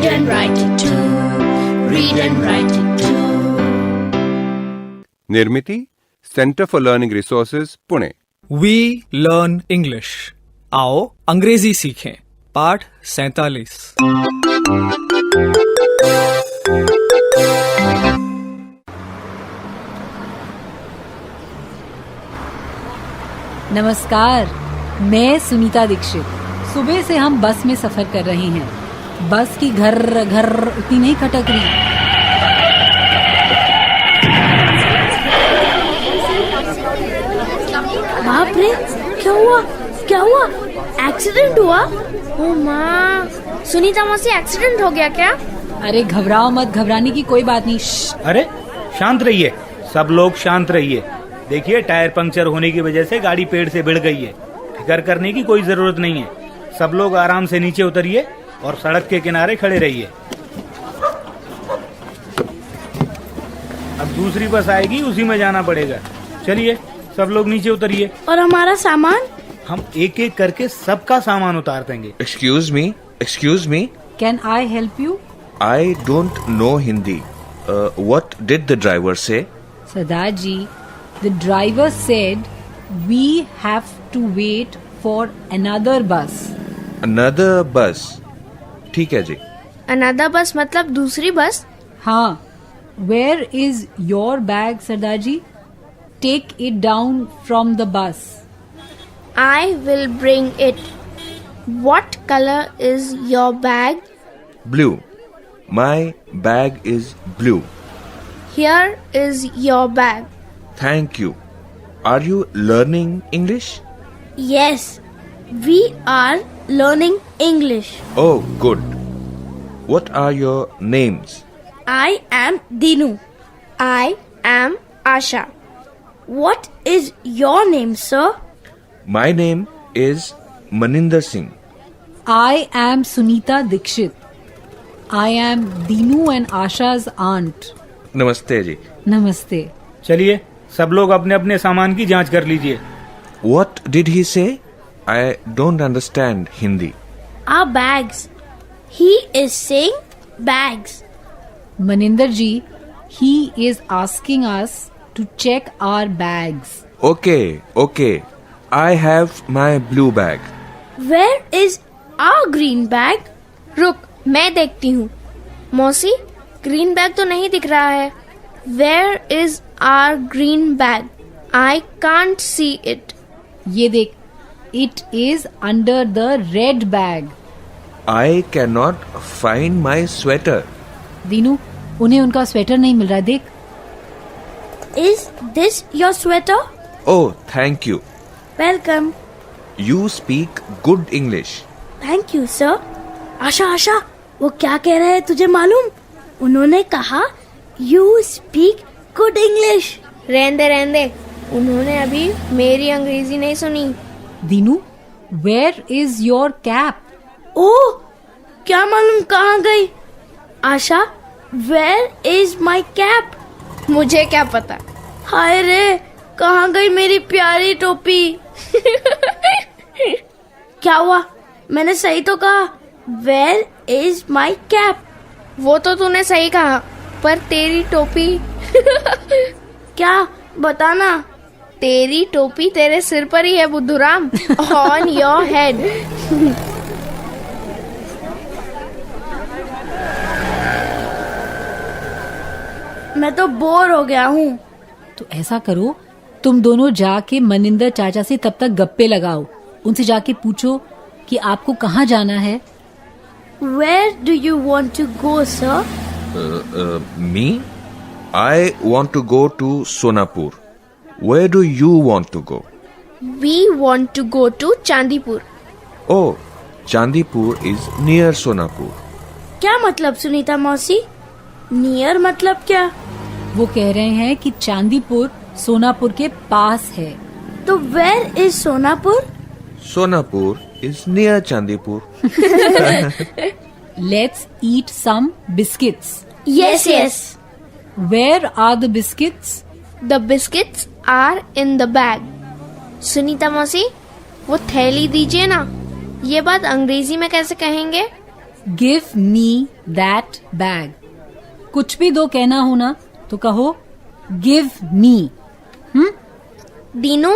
Read and write it too. Read and write it too. Nirmiti centre for learning resources Pune. We learn English. आओ अंग्रेजी सीखें। पाठ 47। नमस्कार, मैं सुनीता दीक्षित। सुबह से हम बस में सफर कर रहे हैं। बस की घर घर उतनी नहीं खटक रही। बाप रे, क्या हुआ? एक्सीडेंट हुआ? ओ माँ, सुनीता मौसी एक्सीडेंट हो गया क्या? अरे घबराओ मत, घबराने की कोई बात नहीं। अरे शांत रहिए, सब लोग शांत रहिए। देखिए, टायर पंक्चर होने की वजह से गाड़ी पेड़ से भिड़ गई है। फिक्र करने की कोई जरूरत नहीं है। सब लोग आराम से नीचे उतरिए और सड़क के किनारे खड़े रहिए। अब दूसरी बस आएगी, उसी में जाना पड़ेगा। चलिए सब लोग नीचे उतरिए। और हमारा सामान? हम एक एक करके सबका सामान उतार देंगे। Excuse me. Can I help you? I don't know Hindi. What did the driver say? Sardar ji, the driver said we have to wait for another bus. Another bus. ठीक है जी। अनदर बस मतलब दूसरी बस? हाँ। Where is your bag, Sardar ji? Take it down from the bus. I will bring it. What color is your bag? Blue. My bag is blue. Here is your bag. Thank you. Are you learning English? Yes, we are learning English. Oh, good. What are your names? I am Dinu. I am Asha. What is your name, sir? My name is Maninder Singh. I am Sunita Dikshit. I am Dinu and Asha's aunt. नमस्ते जी। नमस्ते। चलिए सब लोग अपने अपने सामान की जांच कर लीजिए। What did he say? I don't understand Hindi. Our bags. He is saying bags. Maninder ji, he is asking us to check our bags. Okay. I have my blue bag. Where is our green bag? रुक, मैं देखती हूँ। मौसी, green bag तो नहीं दिख रहा है। Where is our green bag? I can't see it. ये देख, it is under the red bag. I cannot find my sweater. Dinu, उन्हें उनका स्वेटर नहीं मिल रहा है, देख। Is this your sweater? Oh, thank you. Welcome. You speak good English. Thank you, sir. आशा, वो क्या कह रहे हैं तुझे मालूम? उन्होंने कहा You speak good English. रहने दे। उन्होंने अभी मेरी अंग्रेजी नहीं सुनी। Dinu, where is your cap? ओह, क्या मालूम कहाँ गई? आशा, where is my cap? मुझे क्या पता। हाय रे, कहाँ गई मेरी प्यारी टोपी? क्या हुआ? मैंने सही तो कहा। Where is my cap? वो तो तूने सही कहा, पर तेरी टोपी क्या? बताना। तेरी टोपी तेरे सिर पर ही है बुद्धूराम। On your head. मैं तो बोर हो गया हूँ। तो ऐसा करो, तुम दोनों जाके मनिंदर चाचा से तब तक गप्पे लगाओ। उनसे जाके पूछो कि आपको कहाँ जाना है। Where do you want to go, sir? Me? I want to go to Sonapur. Where do you want to go? We want to go to Chandipur. Oh, Chandipur is near Sonapur. क्या मतलब सुनीता मौसी? Near मतलब क्या? वो कह रहे हैं कि चांदीपुर सोनापुर के पास है। तो where is Sonapur? Sonapur is near Chandipur. Let's eat some biscuits. Yes. Where are the biscuits? The biscuits are in the bag. Sunita मौसी, वो थैली दीजिए ना। ये बात अंग्रेजी में कैसे कहेंगे? Give me that bag. कुछ भी दो कहना हो ना तो कहो give me. Dinu,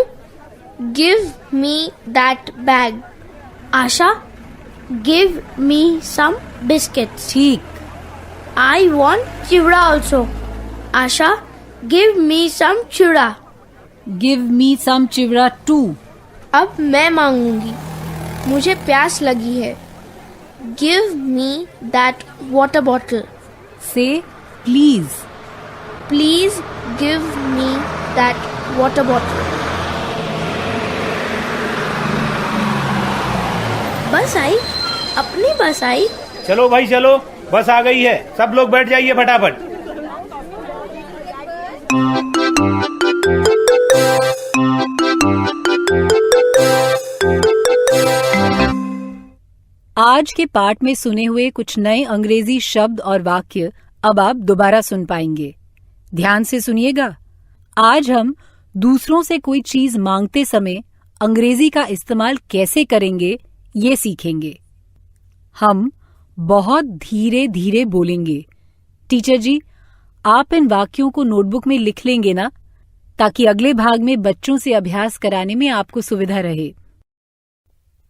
give me that bag. Asha, give me some biscuits. ठीक। I want chivda also. Asha, give me some chivda. Give me some chivda too. अब मैं मांगूंगी, मुझे प्यास लगी है। Give me that water bottle. से please. Please give me that water bottle. बस आई, अपनी बस आई। चलो भाई चलो, बस आ गई है, सब लोग बैठ जाइए फटाफट। आज के पाठ में सुने हुए कुछ नए अंग्रेजी शब्द और वाक्य अब आप दोबारा सुन पाएंगे। ध्यान से सुनिएगा। आज हम दूसरों से कोई चीज मांगते समय अंग्रेजी का इस्तेमाल कैसे करेंगे ये सीखेंगे। हम बहुत धीरे धीरे बोलेंगे। टीचर जी, आप इन वाक्यों को नोटबुक में लिख लेंगे ना, ताकि अगले भाग में बच्चों से अभ्यास कराने में आपको सुविधा रहे।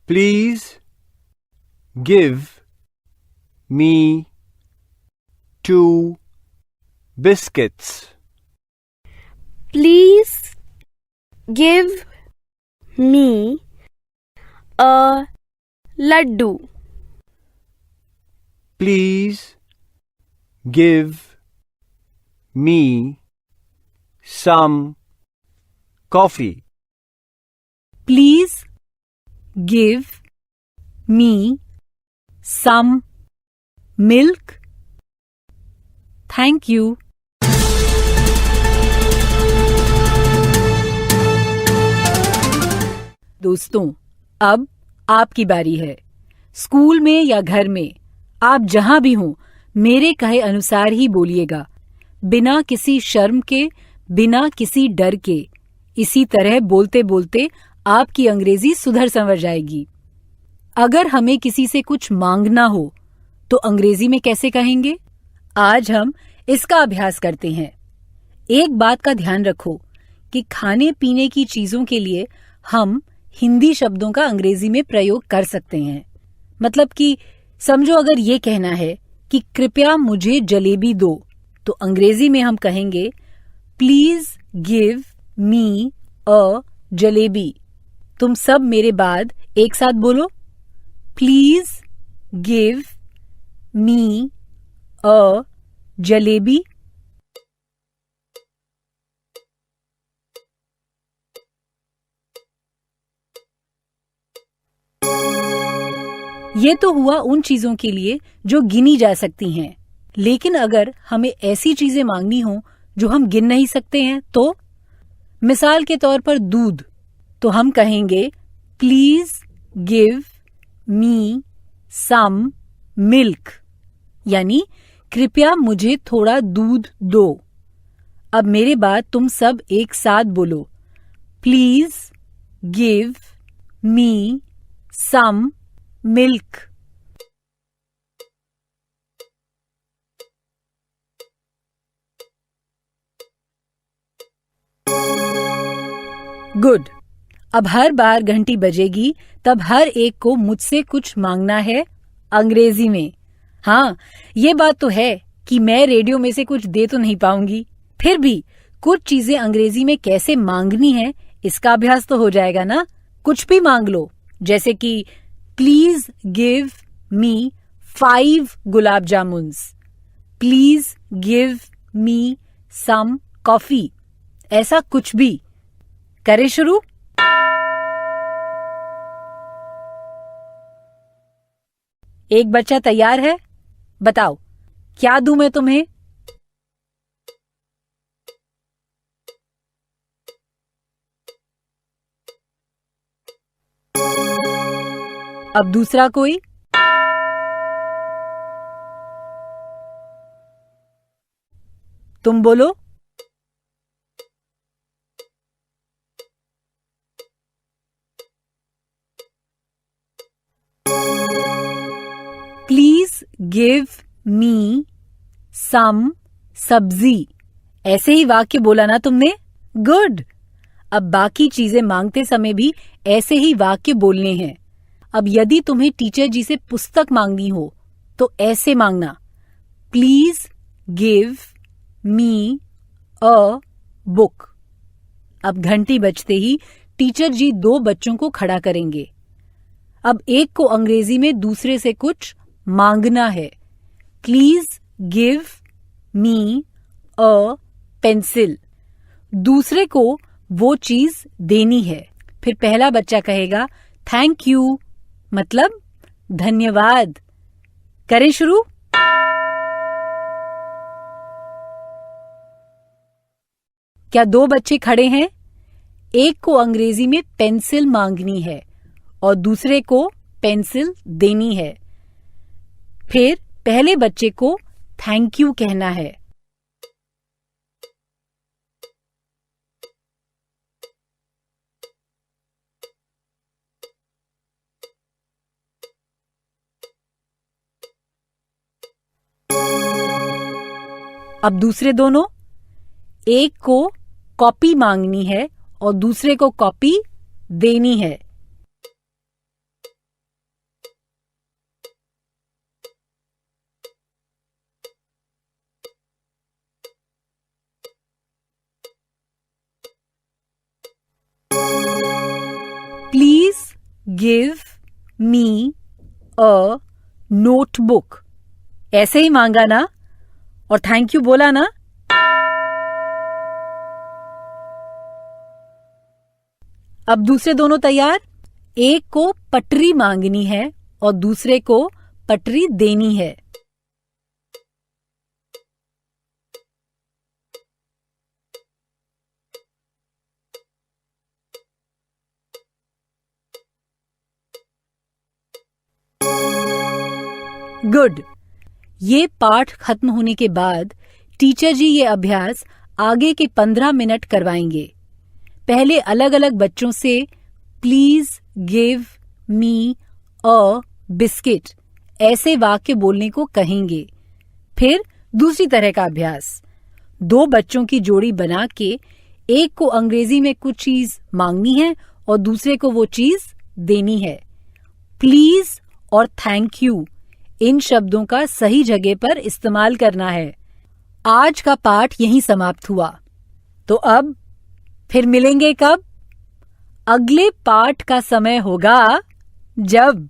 Please give me 2 biscuits. Please give me a laddu. Please give me some coffee. Please give me some milk. Thank you. दोस्तों, अब आपकी बारी है। स्कूल में या घर में, आप जहां भी हों, मेरे कहे अनुसार ही बोलिएगा, बिना किसी शर्म के, बिना किसी डर के। इसी तरह बोलते बोलते आपकी अंग्रेजी सुधर संवर जाएगी। अगर हमें किसी से कुछ मांगना हो तो अंग्रेजी में कैसे कहेंगे? आज हम इसका अभ्यास करते हैं। एक बात का ध्यान रखो कि खाने पीने की चीजों के लिए हम हिंदी शब्दों का अंग्रेजी में प्रयोग कर सकते हैं। मतलब कि समझो, अगर ये कहना है कि कृपया मुझे जलेबी दो, तो अंग्रेजी में हम कहेंगे प्लीज गिव मी अ जलेबी। तुम सब मेरे बाद एक साथ बोलो, प्लीज गिव मी अ जलेबी। ये तो हुआ उन चीजों के लिए जो गिनी जा सकती हैं, लेकिन अगर हमें ऐसी चीजें मांगनी हो जो हम गिन नहीं सकते हैं, तो मिसाल के तौर पर दूध, तो हम कहेंगे please give me some milk, यानी कृपया मुझे थोड़ा दूध दो। अब मेरे बाद तुम सब एक साथ बोलो, please give me some milk. Good. अब हर बार घंटी बजेगी तब हर एक को मुझसे कुछ मांगना है अंग्रेजी में। हाँ, ये बात तो है कि मैं रेडियो में से कुछ दे तो नहीं पाऊंगी, फिर भी कुछ चीजें अंग्रेजी में कैसे मांगनी है इसका अभ्यास तो हो जाएगा ना। कुछ भी मांग लो, जैसे कि please give me 5 gulab jamuns, please give me some coffee, ऐसा कुछ भी। करें शुरू। एक बच्चा तैयार है? बताओ, क्या दूं मैं तुम्हें? अब दूसरा कोई? तुम बोलो। प्लीज गिव मी सम सब्जी। ऐसे ही वाक्य बोला ना तुमने? गुड। अब बाकी चीजें मांगते समय भी ऐसे ही वाक्य बोलने हैं। अब यदि तुम्हें टीचर जी से पुस्तक मांगनी हो तो ऐसे मांगना, please give me a book. अब घंटी बजते ही टीचर जी 2 बच्चों को खड़ा करेंगे। अब एक को अंग्रेजी में दूसरे से कुछ मांगना है। Please give me a pencil. दूसरे को वो चीज देनी है। फिर पहला बच्चा कहेगा थैंक यू, मतलब धन्यवाद। करें शुरू। क्या 2 बच्चे खड़े हैं? एक को अंग्रेजी में पेंसिल मांगनी है और दूसरे को पेंसिल देनी है। फिर पहले बच्चे को थैंक यू कहना है। अब दूसरे दोनों, एक को कॉपी मांगनी है और दूसरे को कॉपी देनी है। Please give me a notebook. ऐसे ही मांगा ना और थैंक यू बोला ना। अब दूसरे दोनों तैयार। एक को पटरी मांगनी है और दूसरे को पटरी देनी है। गुड। ये पाठ खत्म होने के बाद टीचर जी ये अभ्यास आगे के 15 मिनट करवाएंगे। पहले अलग अलग बच्चों से please give me a biscuit ऐसे वाक्य बोलने को कहेंगे। फिर दूसरी तरह का अभ्यास, 2 बच्चों की जोड़ी बना के एक को अंग्रेजी में कुछ चीज मांगनी है और दूसरे को वो चीज देनी है। प्लीज और थैंक यू इन शब्दों का सही जगह पर इस्तेमाल करना है। आज का पाठ यहीं समाप्त हुआ। तो अब फिर मिलेंगे कब? अगले पाठ का समय होगा जब